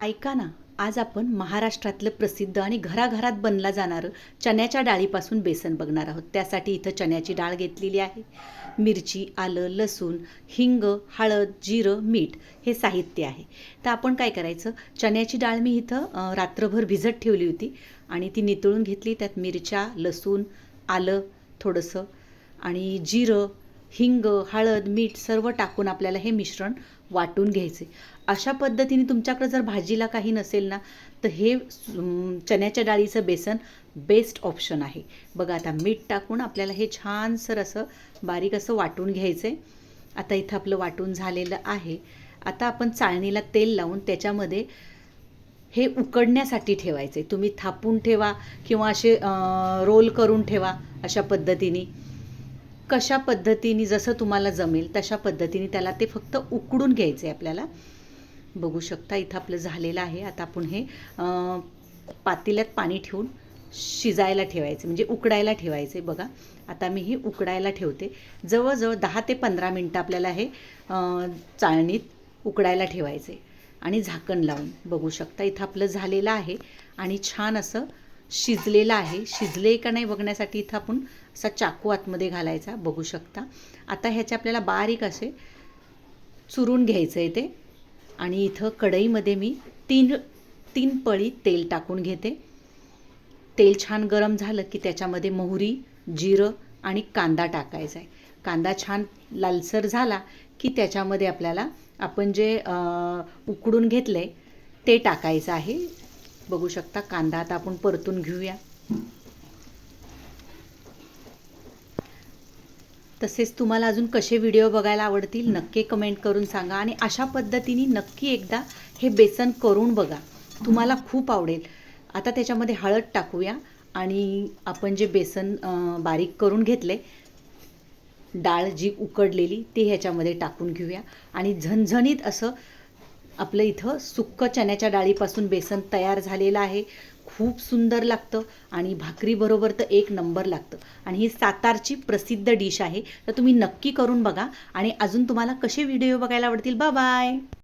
ऐका ना, आज आपण महाराष्ट्रातलं प्रसिद्ध आणि घराघरात बनला जाणारं चण्याच्या डाळीपासून बेसन बघणार आहोत. त्यासाठी इथं चण्याची डाळ घेतलेली आहे. मिरची, आलं, लसूण, हिंग, हळद, जिरं, मीठ हे साहित्य आहे. तर आपण काय करायचं, चण्याची डाळ मी इथं रात्रभर भिजत ठेवली होती आणि ती नितळून घेतली. त्यात मिरच्या, लसूण, आलं थोडंसं आणि जिरं, हिंग, हळद, मीठ सर्व टाकून आपल्याला हे मिश्रण वाटून घ्यायचे. अशा पद्धतीने तुमच्याकडे जर भाजीला काही नसेल ना, तर हे चण्याच्या डाळीचं बेसन बेस्ट ऑप्शन आहे. बघा आता मीठ टाकून आपल्याला हे छानसर असं बारीक असं वाटून घ्यायचं आहे. आता इथं आपलं वाटून झालेलं आहे. आता आपण चाळणीला तेल लावून त्याच्यामध्ये हे उकडण्यासाठी ठेवायचं आहे. तुम्ही थापून ठेवा किंवा असे रोल करून ठेवा. अशा पद्धतीने कशा पद्धतीने जसं तुम्हाला जमेल तशा पद्धतीने त्याला ते फक्त उकडून घ्यायचं आहे आपल्याला. बघू शकता इथं आपलं झालेलं आहे. आता आपण हे पातेल्यात पाणी ठेवून शिजायला ठेवायचं, म्हणजे उकडायला ठेवायचे. बघा आता मी हे उकडायला ठेवते. जवळजवळ 10 ते 15 मिनटं आपल्याला हे चाळणीत उकडायला ठेवायचे आणि झाकण लावून. बघू शकता इथं आपलं झालेलं आहे आणि छान असं शिजलेलं आहे. शिजले का नाही बघण्यासाठी इथं आपण असा चाकू आतमध्ये घालायचा. बघू शकता आता ह्याचे आपल्याला बारीक असे चुरून घ्यायचं आहे ते. आणि इथं कढईमध्ये मी तीन पळी तेल टाकून घेते. तेल छान गरम झालं की त्याच्यामध्ये मोहरी, जिरं आणि कांदा टाकायचा आहे. कांदा छान लालसर झाला की त्याच्यामध्ये आपल्याला आपण जे उकडून घेतलं आहे ते टाकायचं आहे. बघू शकता कांदा आता आपण परतून घेऊया. तसेच तुम्हाला अजून कसे व्हिडिओ बघायला आवडतील नक्की कमेंट करून सांगा आणि अशा पद्धतीने नक्की एकदा हे बेसन करून बघा, तुम्हाला खूप आवडेल. आता त्याच्यामध्ये हळद टाकूया आणि आपण जे बेसन बारीक करून घेतले, डाळ जी उकडलेली ती ह्याच्यामध्ये टाकून घेऊया आणि झणझणीत असं आपलं इथं सुक्क चण्याच्या डाळीपासून बेसन तयार झालेलं आहे. खूप सुंदर लागतं आणि भाकरीबरोबर तर एक नंबर लागतं. आणि ही सातारची प्रसिद्ध डिश आहे. तर तुम्ही नक्की करून बघा आणि अजून तुम्हाला कसे व्हिडिओ बघायला आवडतील. Bye bye.